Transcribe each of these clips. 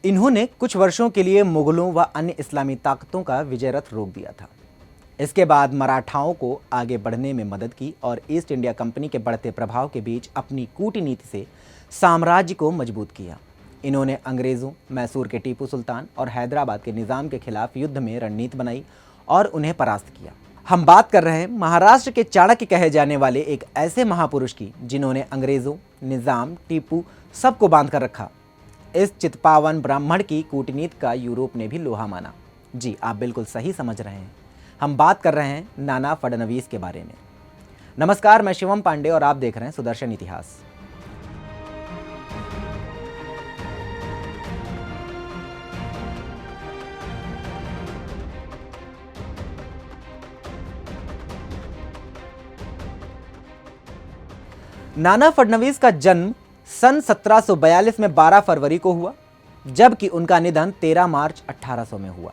इन्होंने कुछ वर्षों के लिए मुगलों व अन्य इस्लामी ताकतों का विजय रथ रोक दिया था। इसके बाद मराठाओं को आगे बढ़ने में मदद की और ईस्ट इंडिया कंपनी के बढ़ते प्रभाव के बीच अपनी कूटनीति से साम्राज्य को मजबूत किया। इन्होंने अंग्रेज़ों, मैसूर के टीपू सुल्तान और हैदराबाद के निज़ाम के खिलाफ युद्ध में रणनीति बनाई और उन्हें परास्त किया। हम बात कर रहे हैं महाराष्ट्र के चाणक्य कहे जाने वाले एक ऐसे महापुरुष की जिन्होंने अंग्रेज़ों, निज़ाम, टीपू सबको बांध कर रखा। इस चित्पावन ब्राह्मण की कूटनीति का यूरोप ने भी लोहा माना। जी, आप बिल्कुल सही समझ रहे हैं, हम बात कर रहे हैं नाना फडणवीस के बारे में। नमस्कार, मैं शिवम पांडे और आप देख रहे हैं सुदर्शन इतिहास। नाना फडणवीस का जन्म सन 1742 में 12 फरवरी को हुआ, जबकि उनका निधन 13 मार्च 1800 में हुआ।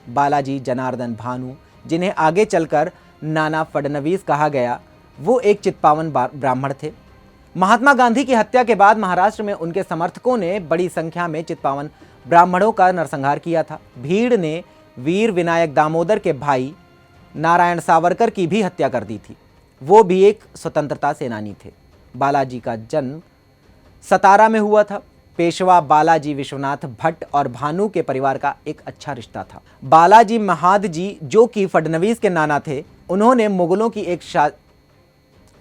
बालाजी जनार्दन भानु, जिन्हें आगे चलकर नाना फडणवीस कहा गया, वो एक चित्पावन ब्राह्मण थे। महात्मा गांधी की हत्या के बाद महाराष्ट्र में उनके समर्थकों ने बड़ी संख्या में चित्पावन ब्राह्मणों का नरसंहार किया था। भीड़ ने वीर विनायक दामोदर के भाई नारायण सावरकर की भी हत्या कर दी थी। वो भी एक स्वतंत्रता सेनानी थे। बालाजी का जन्म सतारा में हुआ था। पेशवा बालाजी विश्वनाथ भट्ट और भानु के परिवार का एक अच्छा रिश्ता था। बालाजी महाद जी, जो कि फडणवीस के नाना थे, उन्होंने मुगलों की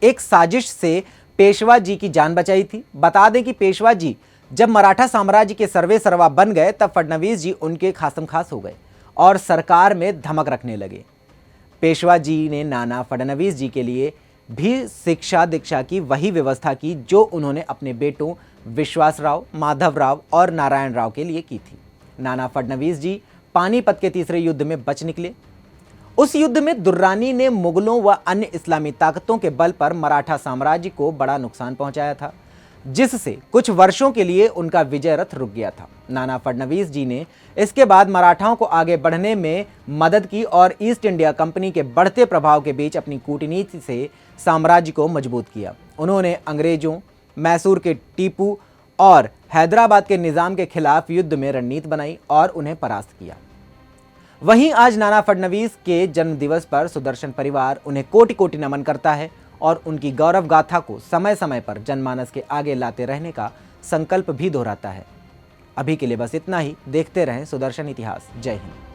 एक साजिश से पेशवा जी की जान बचाई थी। बता दें कि पेशवा जी जब मराठा साम्राज्य के सर्वे सर्वा बन गए, तब फडणवीस जी उनके खासम खास हो गए और सरकार में धमक रखने लगे। पेशवा जी ने नाना फडणवीस जी के लिए भी शिक्षा दीक्षा की वही व्यवस्था की जो उन्होंने अपने बेटों विश्वासराव, माधवराव और नारायण राव के लिए की थी। नाना फडणवीस जी पानीपत के तीसरे युद्ध में बच निकले। उस युद्ध में दुर्रानी ने मुगलों व अन्य इस्लामी ताकतों के बल पर मराठा साम्राज्य को बड़ा नुकसान पहुंचाया था, जिससे कुछ वर्षों के लिए उनका विजय रथ रुक गया था। नाना फडणवीस जी ने इसके बाद मराठाओं को आगे बढ़ने में मदद की और ईस्ट इंडिया कंपनी के बढ़ते प्रभाव के बीच अपनी कूटनीति से साम्राज्य को मजबूत किया। उन्होंने अंग्रेजों, मैसूर के टीपू और हैदराबाद के निज़ाम के खिलाफ युद्ध में रणनीति बनाई और उन्हें परास्त किया। वहीं आज नाना फडणवीस के जन्म दिवस पर सुदर्शन परिवार उन्हें कोटि कोटि नमन करता है और उनकी गौरव गाथा को समय समय पर जनमानस के आगे लाते रहने का संकल्प भी दोहराता है। अभी के लिए बस इतना ही। देखते रहें सुदर्शन इतिहास। जय हिंद।